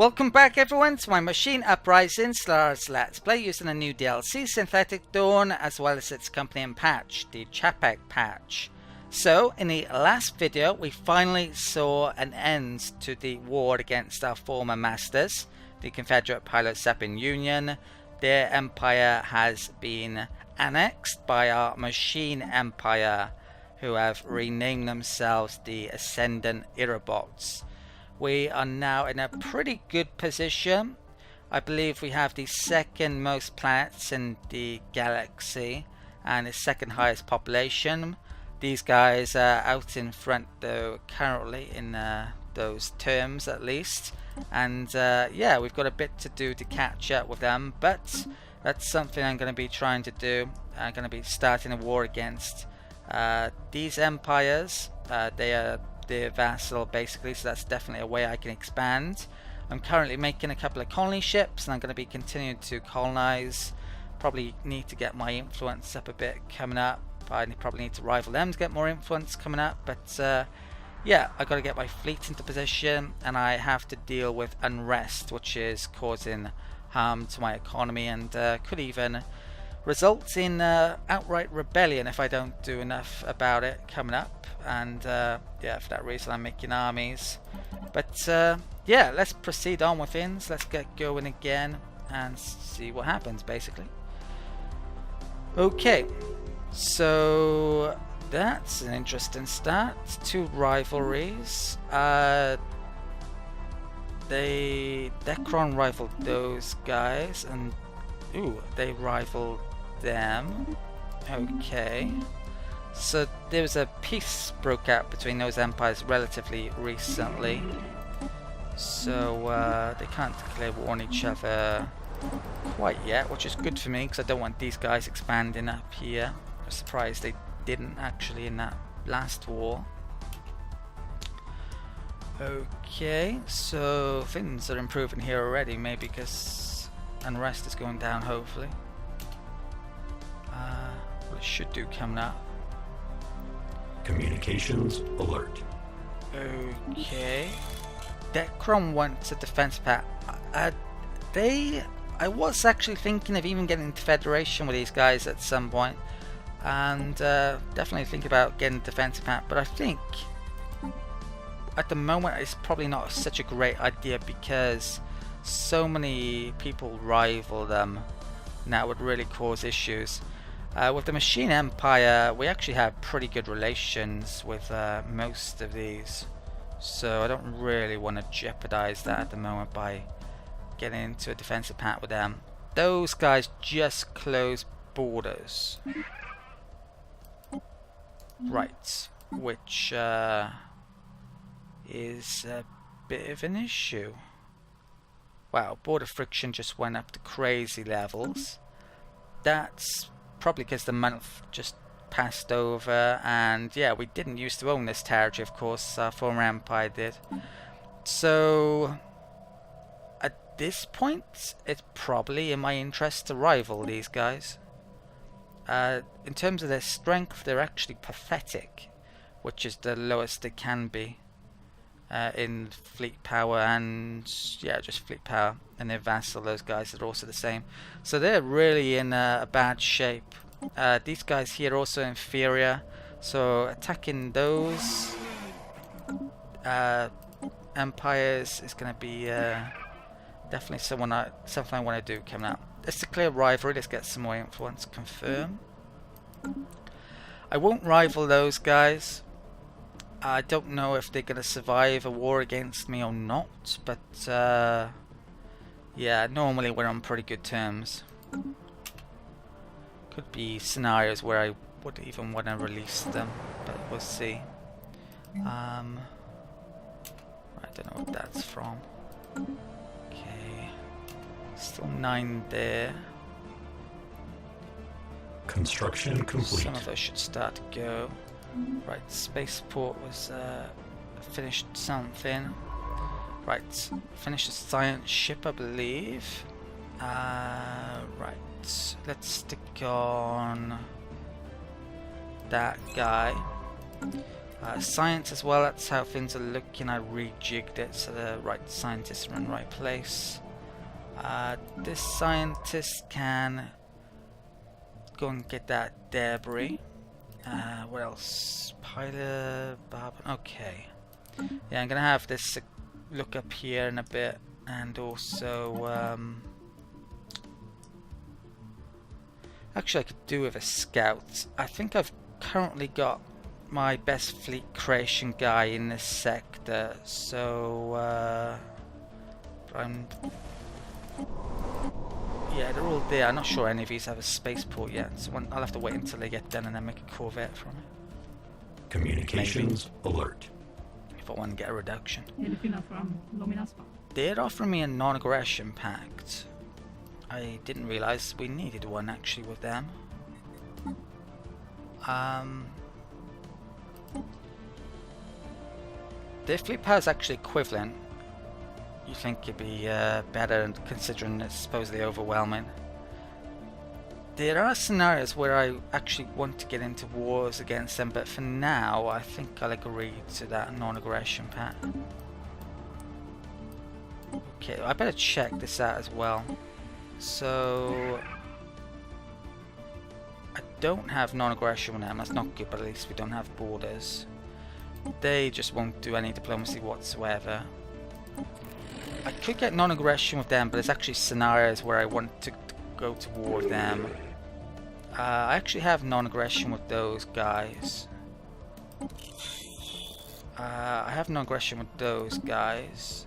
Welcome back everyone to my Machine Uprising Stellaris Let's Play using a new DLC, Synthetic Dawn, as well as its companion patch, the Capek patch. So, in the last video, we finally saw an end to the war against our former masters, the Confederate Pilosapien Union. Their empire has been annexed by our Machine Empire, who have renamed themselves the Ascendant Autobots. We are now in a pretty good position. I believe we have the second most planets in the galaxy and the second highest population. These guys are out in front though currently in those terms at least. And yeah, we've got a bit to do to catch up with them, but that's something I'm going to be trying to do. I'm going to be starting a war against these empires. They are their vassal basically, so that's definitely a way I can expand. I'm currently making a couple of colony ships and I'm going to be continuing to colonize. Probably need to get my influence up a bit coming up. I probably need to rival them to get more influence coming up, but yeah, I've got to get my fleet into position and I have to deal with unrest, which is causing harm to my economy and could even result in outright rebellion if I don't do enough about it coming up. And yeah, for that reason I'm making armies. But yeah, let's proceed on with things. Let's get going again and see what happens basically. Okay, so that's an interesting start. 2 rivalries. Decron rivaled those guys and ooh, they rivaled them. Okay, so there was a peace broke out between those empires relatively recently, so they can't declare war on each other quite yet, which is good for me because I don't want these guys expanding up here. I'm surprised they didn't actually in that last war. Okay, so things are improving here already, maybe because unrest is going down hopefully. What it should do coming up. Communications alert. Okay. Decron wants a defense pact. I was actually thinking of even getting into Federation with these guys at some point, and definitely think about getting a defense pact, but I think at the moment it's probably not such a great idea because so many people rival them and that would really cause issues. With the Machine Empire we actually have pretty good relations with most of these, so I don't really want to jeopardize that at the moment by getting into a defensive pact with them. Those guys just close borders, right, which is a bit of an issue. Wow, border friction just went up to crazy levels. That's probably because the month just passed over, and yeah, we didn't used to own this territory, of course, our former empire did. So at this point it's probably in my interest to rival these guys. In terms of their strength, they're actually pathetic, which is the lowest they can be in fleet power, and yeah, just fleet power, and their vassal, those guys are also the same, so they're really in a bad shape. These guys here are also inferior, so attacking those empires is going to be definitely something I want to do coming up. Let's declare rivalry, let's get some more influence. Confirm. I won't rival those guys. I don't know if they're going to survive a war against me or not, but yeah, normally we're on pretty good terms. Could be scenarios where I would even want to release them, but we'll see. I don't know what that's from. Okay, still 9 there. Construction complete. Some of us should start to go. Right, spaceport was finished something. Right, finished a science ship, I believe. Right, let's stick on that guy. Science as well, that's how things are looking. I rejigged it so the right scientists are in the right place. This scientist can go and get that debris. What else? Pilot, okay. Yeah, I'm gonna have this look up here in a bit, and also actually I could do with a scout. I think I've currently got my best fleet creation guy in this sector, so yeah, they're all there. I'm not sure any of these have a spaceport yet, so I'll have to wait until they get done and then make a corvette from it. Communications alert. If I want to get a reduction. They're offering me a non-aggression pact. I didn't realize we needed one actually with them. Their fleet power is actually equivalent. You think it'd be better considering it's supposedly overwhelming. There are scenarios where I actually want to get into wars against them, but for now I think I'll agree to that non-aggression pact. Okay, I better check this out as well. So I don't have non-aggression with them, that's not good, but at least we don't have borders. They just won't do any diplomacy whatsoever. I could get non-aggression with them, but there's actually scenarios where I want to go to war with them. I actually have non-aggression with those guys. I have non-aggression with those guys.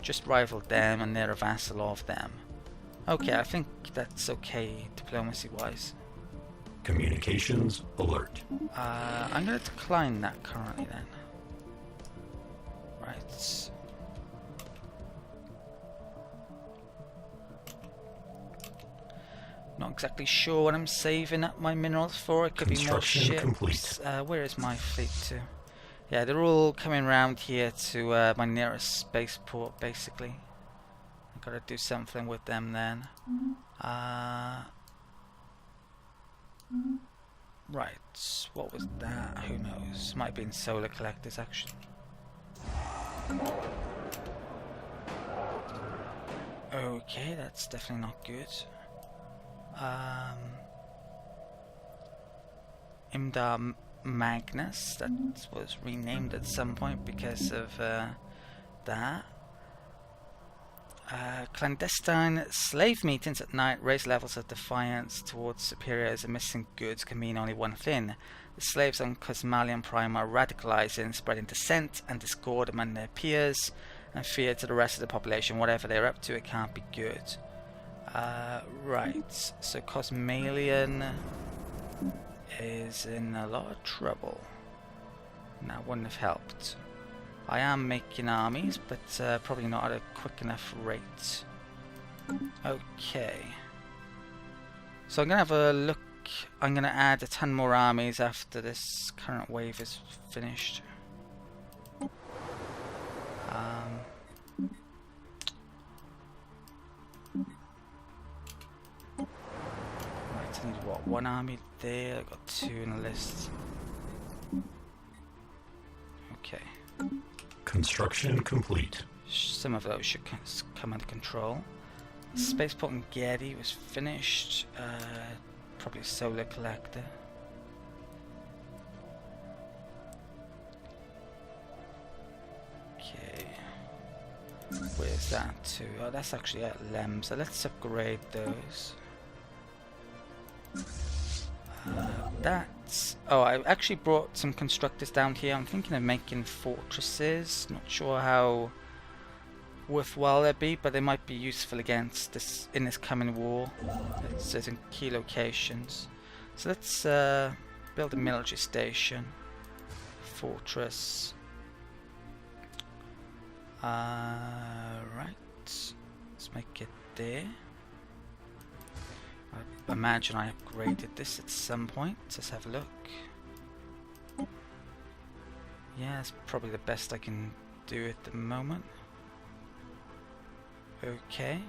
Just rival them and they're a vassal of them. Okay, I think that's okay diplomacy-wise. Communications alert. I'm going to decline that currently then. Right. Not exactly sure what I'm saving up my minerals for. It could be more ships. Complete. Where is my fleet to? Yeah, they're all coming around here to my nearest spaceport, basically. I've got to do something with them then. Right, what was that? Who knows? Might have been solar collectors, actually. Okay, that's definitely not good. Imdar Magnus, that was renamed at some point because of that. Clandestine slave meetings at night raise levels of defiance towards superiors, and missing goods can mean only one thing. The slaves on Cosmalian Prime are radicalizing, spreading dissent and discord among their peers, and fear to the rest of the population. Whatever they're up to, it can't be good. Right, so Cosmalian is in a lot of trouble. That wouldn't have helped. I am making armies, but probably not at a quick enough rate. Okay. So I'm going to have a look. I'm going to add a ton more armies after this current wave is finished. Right, I need what? One army there. I've got two in the list. Okay. Construction complete. Some of those should come under control. Spaceport in Getty was finished. Probably a solar collector. Okay. Where's that to? Oh, that's actually at Lem, so let's upgrade those. That's... Oh, I actually brought some constructors down here. I'm thinking of making fortresses. Not sure how worthwhile they'd be, but they might be useful against this in this coming war. It says in key locations. So let's build a military station, fortress. Right, let's make it there. I imagine I upgraded this at some point. Let's have a look. Yeah, that's probably the best I can do at the moment. Okay.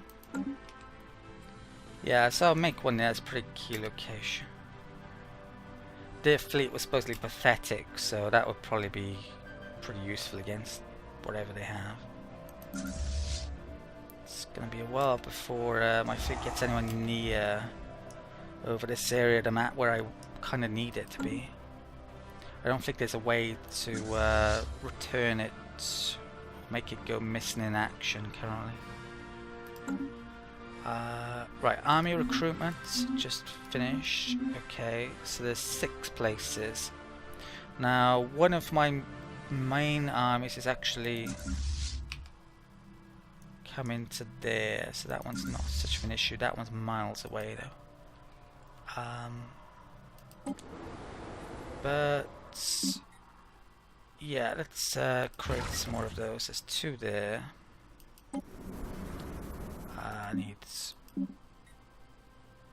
Yeah, so I'll make one there. That's a pretty key location. their fleet was supposedly pathetic, so that would probably be pretty useful against whatever they have. It's gonna be a while before my fleet gets anywhere near over this area of the map where I kind of need it to be. I don't think there's a way to return it, make it go missing in action currently. Right, army recruitment just finished. Okay, so there's 6 places. Now, one of my main armies is actually coming to there, so that one's not such of an issue. That one's miles away though. But yeah, let's create some more of those. There's 2 there. Needs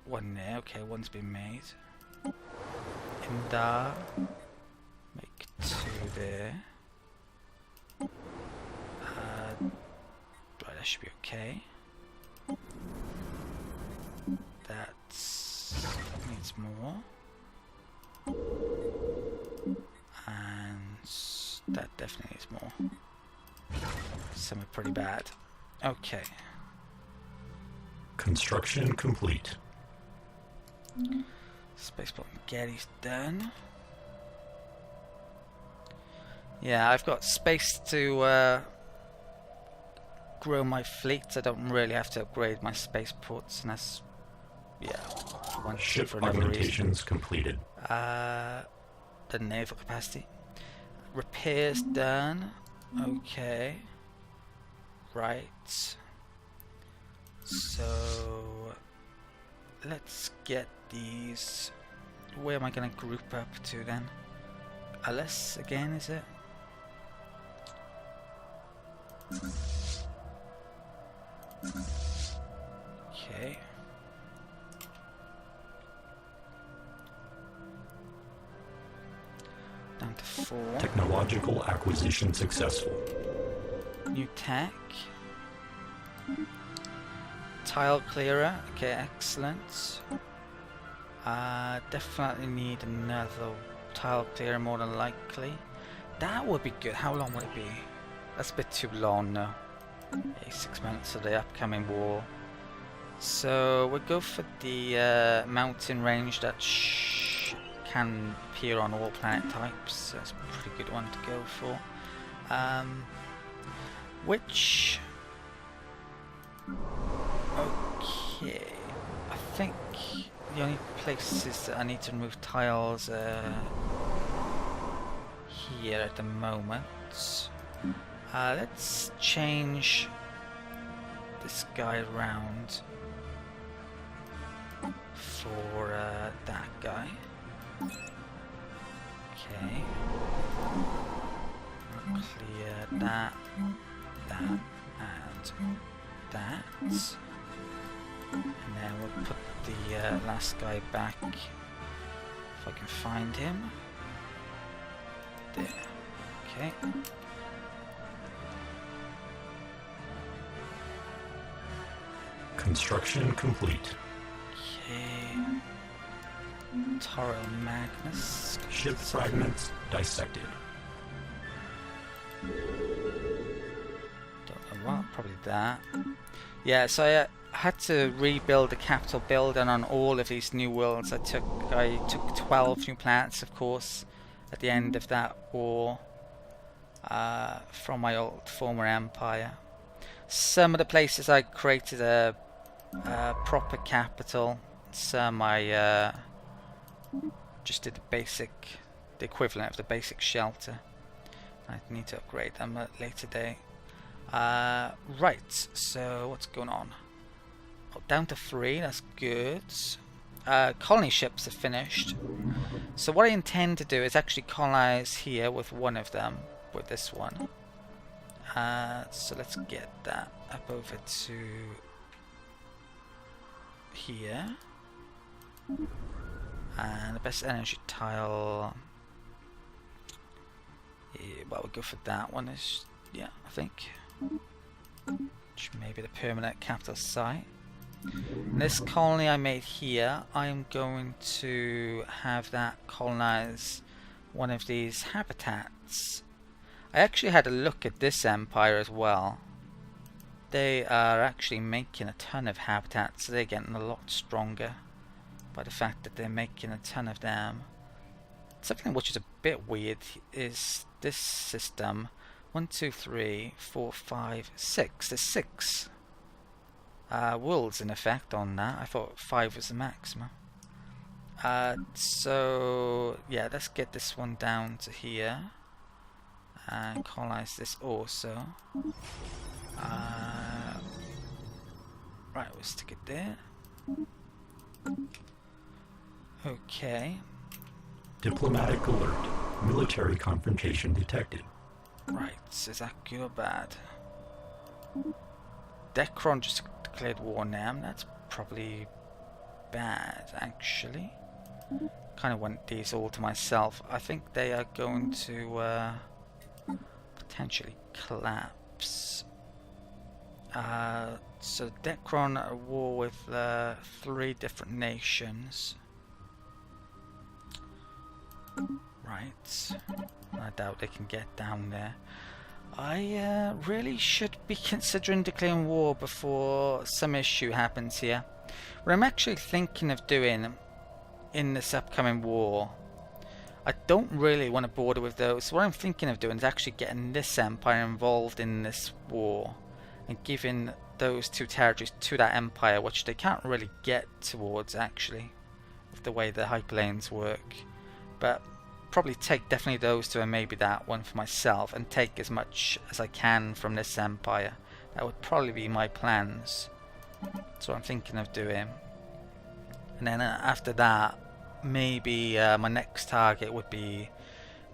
1 there. Okay, 1's been made. And make 2 there. Right, that should be okay. That needs more. And that definitely needs more. Some are pretty bad. Okay. Construction complete. Spaceport Getty's done. Yeah, I've got space to grow my fleet. I don't really have to upgrade my spaceports, and that's one Ship for another reason. augmentations completed. The naval capacity. Repairs done. Okay. Right. So let's get these. Where am I going to group up to then? Alice again, is it? Okay. Down to 4. Technological acquisition successful. New tech. Tile clearer. Okay, excellent. Definitely need another tile clearer, more than likely. That would be good. How long would it be? That's a bit too long now. 6 months of the upcoming war. So we'll go for the mountain range that can appear on all planet types. That's a pretty good one to go for. Which... Okay, I think the only places that I need to remove tiles are here at the moment. Let's change this guy around for that guy. Okay. We'll clear that, and that. And then we'll put the last guy back, if I can find him. There. Okay. Construction complete. Okay. Toro Magnus. Ship fragments dissected. Don't know what, probably that. Yeah, so I had to rebuild the capital building on all of these new worlds. I took 12 new planets, of course, at the end of that war, from my old former empire. Some of the places I created a proper capital. Some I just did the equivalent of the basic shelter. I need to upgrade them at a later date. Right, so what's going on? Oh, down to 3, that's good. Colony ships are finished. So what I intend to do is actually colonize here with one of them, with this one. So let's get that up over to here. And the best energy tile, well, we'll go for that one. I think. Which may be the permanent capital site. And this colony I made here, I'm going to have that colonize one of these habitats. I actually had a look at this empire as well. They are actually making a ton of habitats, so they're getting a lot stronger by the fact that they're making a ton of them. Something which is a bit weird is this system. 1, 2, 3, 4, 5, 6. There's 6 worlds in effect on that. I thought 5 was the maximum. So yeah, let's get this one down to here and colonize this also. Right, we'll stick it there. Okay. Diplomatic alert. Military confrontation detected. Right, is that good or bad? Dekron just declared war now. That's probably bad, actually. Kind of want these all to myself. I think they are going to potentially collapse. So Dekron are at war with 3 different nations. Right. I doubt they can get down there. I really should be considering declaring war before some issue happens here. What I'm actually thinking of doing in this upcoming war, I don't really want to border with those. So what I'm thinking of doing is actually getting this empire involved in this war and giving those 2 territories to that empire, which they can't really get towards actually with the way the hyperlanes work. But probably take definitely those 2 and maybe that one for myself, and take as much as I can from this empire. That would probably be my plans. That's what I'm thinking of doing. And then after that, maybe my next target would be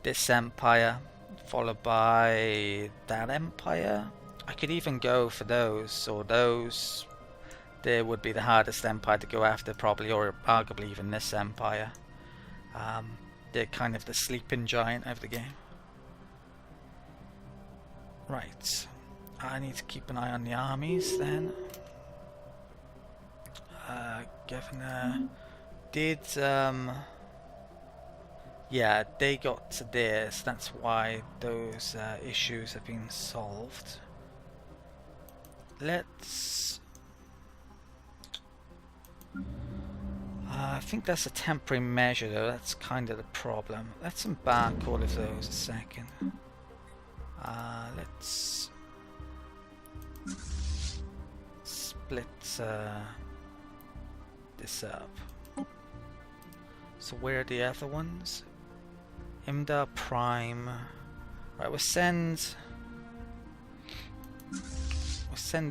this empire, followed by that empire. I could even go for those, or those. There would be the hardest empire to go after probably, or arguably even this empire. They're kind of the sleeping giant of the game. Right, I need to keep an eye on the armies then. Governor did, yeah, they got to theirs. That's why those issues have been solved. Let's... I think that's a temporary measure though, that's kind of the problem. Let's embark all of those a second. Let's split this up. So where are the other ones? Imda Prime. Right, we'll send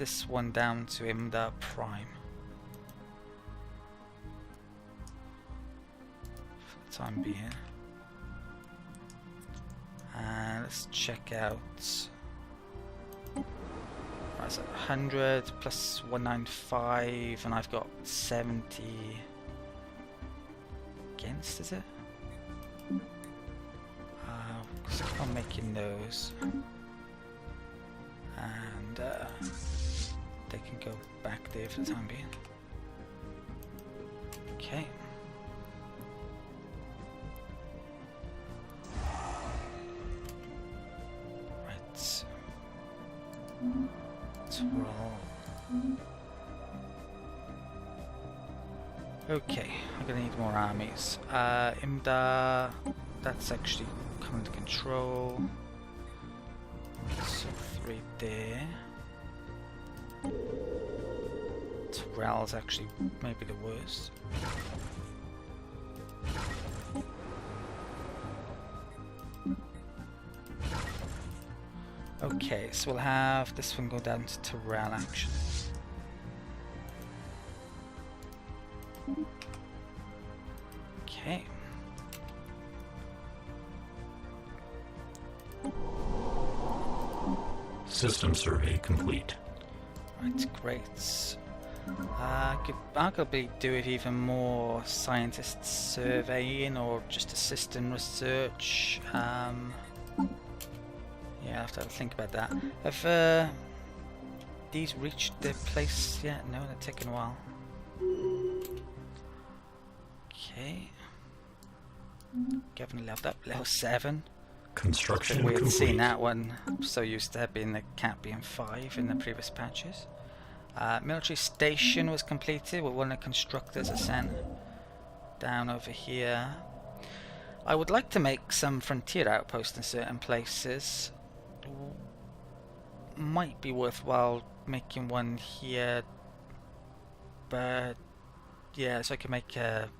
this one down to Imda Prime. Time being, and let's check out. Right, so 100 plus 195, and I've got 70 against. Is it? So I'm making those, and they can go back there for the time being. Okay. Okay, I'm gonna need more armies. Imda, that's actually coming to control. So 3 there. Terrell's actually maybe the worst. Okay, so we'll have this one go down to Terrell action. Okay. System survey complete. Right, great. Could arguably do it even more scientist surveying or just assistant research. Yeah, I have to think about that. these reached their place yet? No, they're taking a while. Okay. Gavin leveled up, level 7. Construction Weird complete. seeing that one. I'm so used to it being the cat being 5 in the previous patches. Military station was completed with one of the constructors are sent down over here. I would like to make some frontier outposts in certain places. Might be worthwhile making one here, but yeah, so I can make a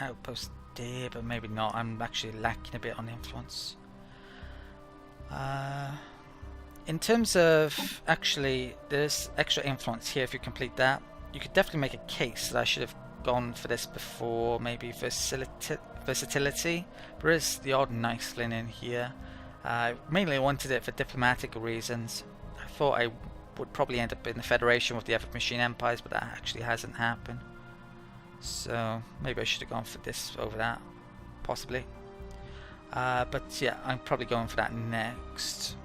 outpost there, but maybe not. I'm actually lacking a bit on influence. In terms of, actually, there's extra influence here if you complete that. You could definitely make a case that I should have gone for this before, maybe versatility. There is the odd niceling in here. I mainly wanted it for diplomatic reasons. I thought I would probably end up in the Federation with the other machine empires, but that actually hasn't happened. So maybe I should have gone for this over that, possibly. But yeah, I'm probably going for that next.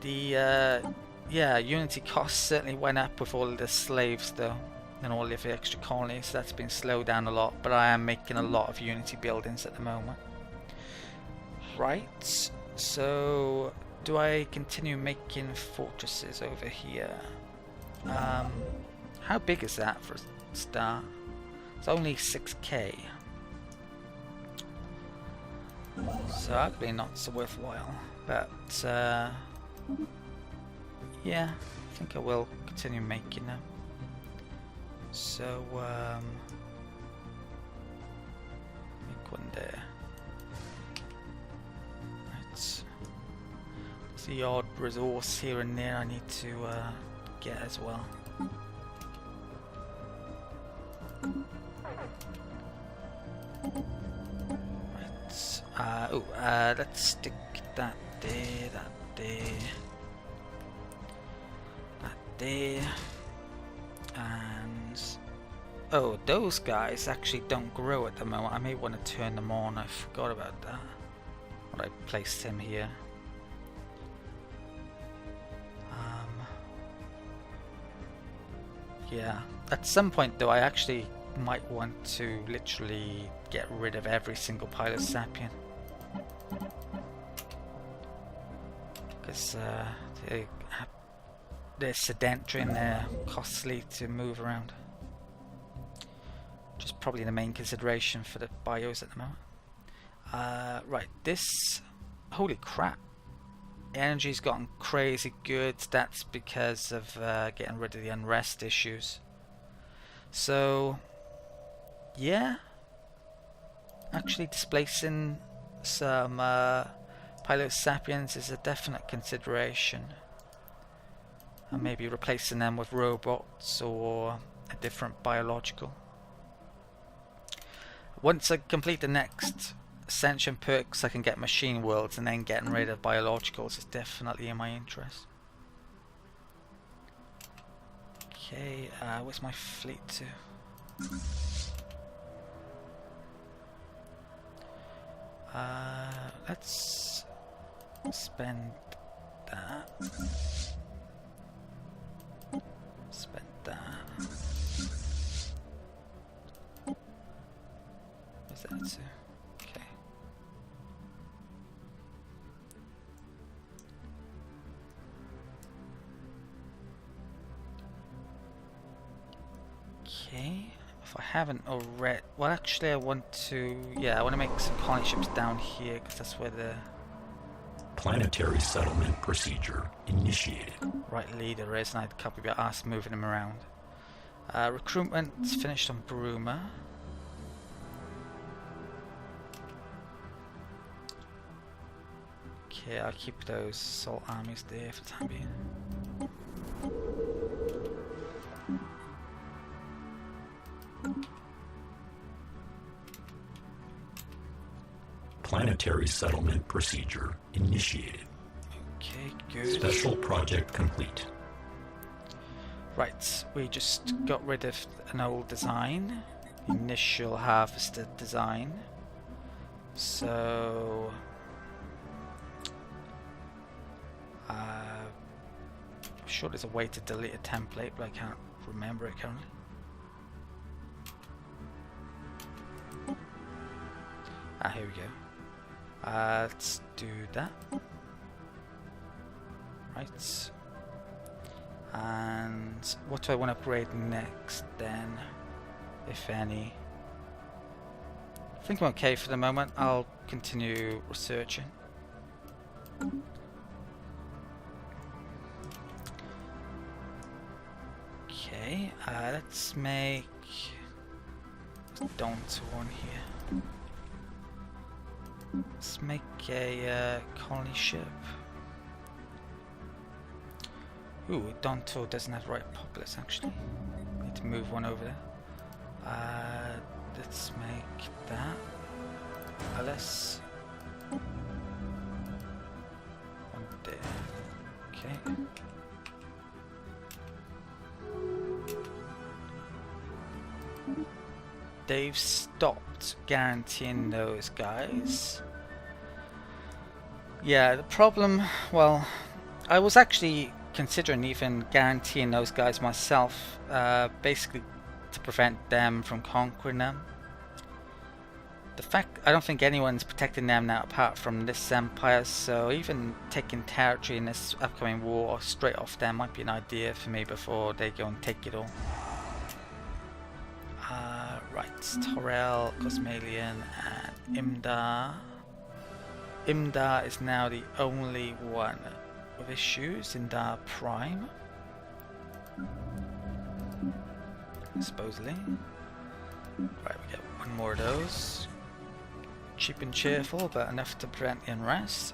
Yeah, Unity costs certainly went up with all of the slaves though, and all of the extra colonies. That's been slowed down a lot, but I am making a lot of Unity buildings at the moment. Right, so do I continue making fortresses over here? How big is that for a start? It's only 6k. So actually not so worthwhile, but yeah, I think I will continue making them. So make one there. Right. There's the odd resource here and there I need to get as well. Let's stick that there, that there, and oh, those guys actually don't grow at the moment. I may want to turn them on. I forgot about that when I placed him here. Yeah, at some point though I actually might want to literally get rid of every single Pilosapien, because they're sedentary and they're costly to move around. Which is probably the main consideration for the bios at the moment. Right, this, holy crap, energy's gotten crazy good. That's because of getting rid of the unrest issues. So yeah, actually displacing some Pilosapiens is a definite consideration, and maybe replacing them with robots or a different biological. Once I complete the next Ascension perks, I can get machine worlds, and then getting rid of biologicals is definitely in my interest. Okay, where's my fleet to? Let's spend that. Spend that. What's that to? Okay. Okay. If I haven't already, well, actually, I want to. Yeah, I want to make some colony ships down here because that's where the Planetary settlement procedure initiated. right leader is, and I can't be asked moving him around. Recruitment's finished on Bruma. Okay, I'll keep those salt armies there for the time being. Planetary settlement procedure initiated. Okay, good. Special project complete. Right, we just got rid of an old design, initial harvester design. So I'm sure there's a way to delete a template, but I can't remember it currently. Ah, here we go. Let's do that. Right. And what do I want to upgrade next then, if any? I think I'm okay for the moment. I'll continue researching. Okay, let's make Dawn one here. Let's make a colony ship. Ooh, Dawn doesn't have the right populace actually. Need to move one over there. Let's make that. Let's one there. Okay. They've stopped guaranteeing those guys. Yeah, the problem, well, I was actually considering even guaranteeing those guys myself, basically to prevent them from conquering them. The fact, I don't think anyone's protecting them now apart from this empire, so even taking territory in this upcoming war straight off them might be an idea for me before they go and take it all. Right, Torel, Cosmalian, and Imdar. Imdar is now the only one with issues. Imdar Prime, supposedly. Right, we get one more of those. Cheap and cheerful, but enough to prevent the unrest.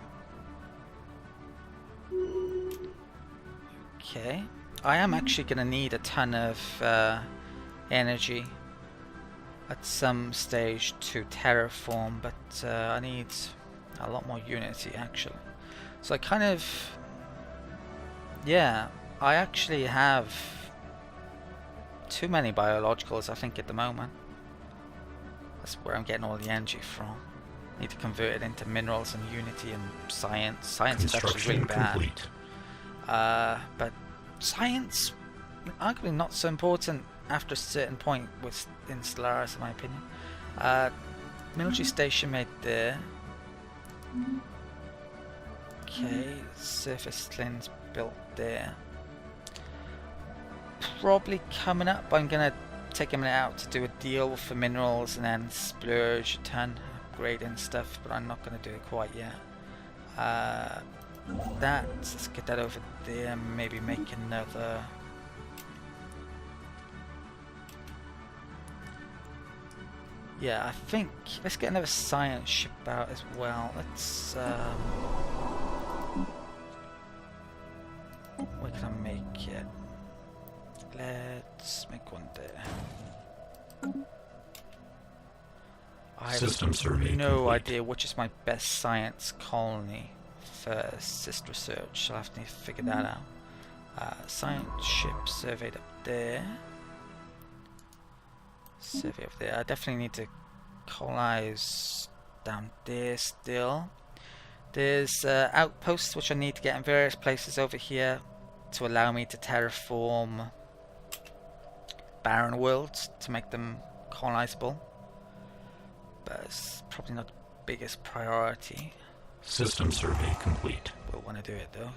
Okay, I am actually going to need a ton of energy at some stage to terraform, but I need a lot more unity actually. So I kind of, yeah, I actually have too many biologicals I think at the moment. That's where I'm getting all the energy from. Need to convert it into minerals and unity and science. Science is actually really bad. But science, arguably not so important after a certain point in Stellaris, in my opinion. Military station made there. Okay, surface lanes built there. Probably coming up, I'm gonna take a minute out to do a deal for minerals and then splurge a ton, upgrading stuff, but I'm not gonna do it quite yet. Let's get that over there, maybe make another. Yeah, I think let's get another science ship out as well. Let's where can I make it? Let's make one there. I have no idea which is my best science colony for assist research. I'll have to figure that out. Science ship surveyed up there. Survey up there. I definitely need to colonize down there still. There's outposts which I need to get in various places over here to allow me to terraform barren worlds to make them colonizable. But it's probably not the biggest priority. System survey complete. We'll want to do it though.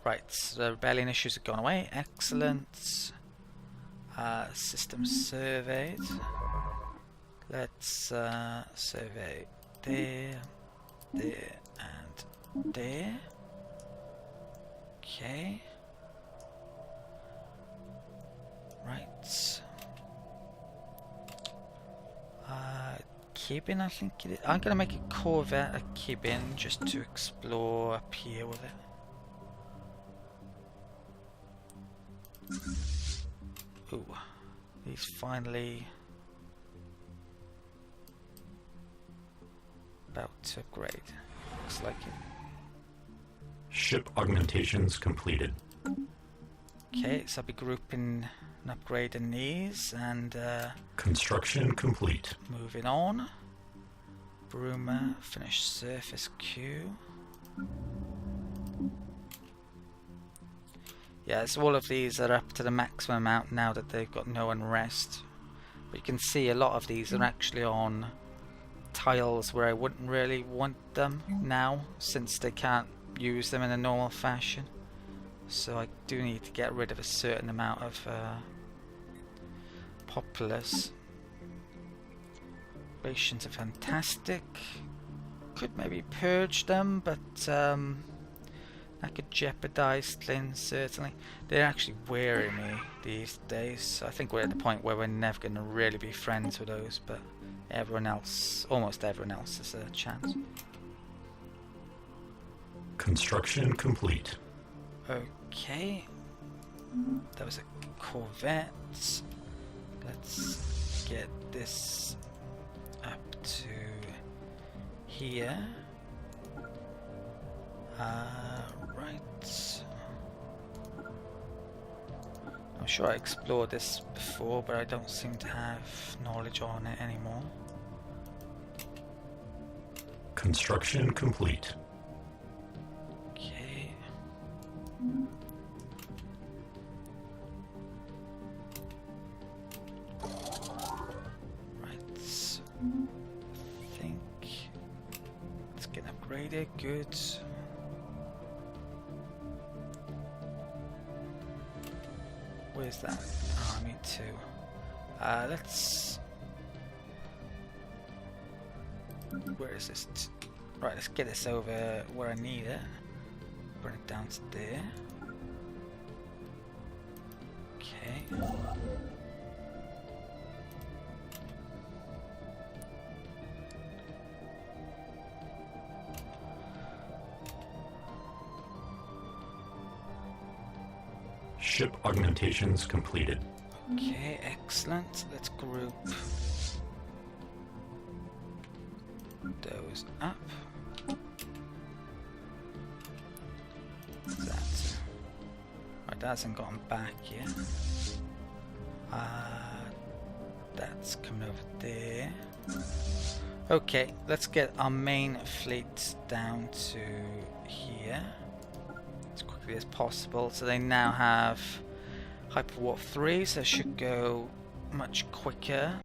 Right, so the rebellion issues have gone away. Excellent. System surveyed. Let's survey there, there, and there. Okay. Right. Cabin, I think it is. I'm gonna make a Corvette a cabin just to explore up here with it. Ooh, he's finally about to upgrade. Looks like it. Ship augmentations completed. Okay, so I'll be grouping and upgrading these and construction complete. Moving on. Broomer, finish surface queue. Yeah, so all of these are up to the maximum amount now that they've got no unrest. But you can see a lot of these are actually on tiles where I wouldn't really want them now, since they can't use them in a normal fashion. So I do need to get rid of a certain amount of populace. Operations are fantastic. Could maybe purge them, but that could jeopardize things, certainly. They're actually wearing me these days, so I think we're at the point where we're never going to really be friends with those, but everyone else, almost everyone else, has a chance. Construction complete. Okay. That was a Corvette. Let's get this up to here. Right. I'm sure I explored this before, but I don't seem to have knowledge on it anymore. Construction complete. Okay. Right. I think let's get upgraded. Good. Where's that? Oh, me too. Let's... Where is this? Right, let's get this over where I need it. Bring it down to there. Okay. Ship augmentations completed. Okay, excellent. Let's group those up. That. Right, that hasn't gotten back yet. That's coming over there. Okay, let's get our main fleet down to here as quickly as possible. So they now have Hyperwarp 3, so it should go much quicker.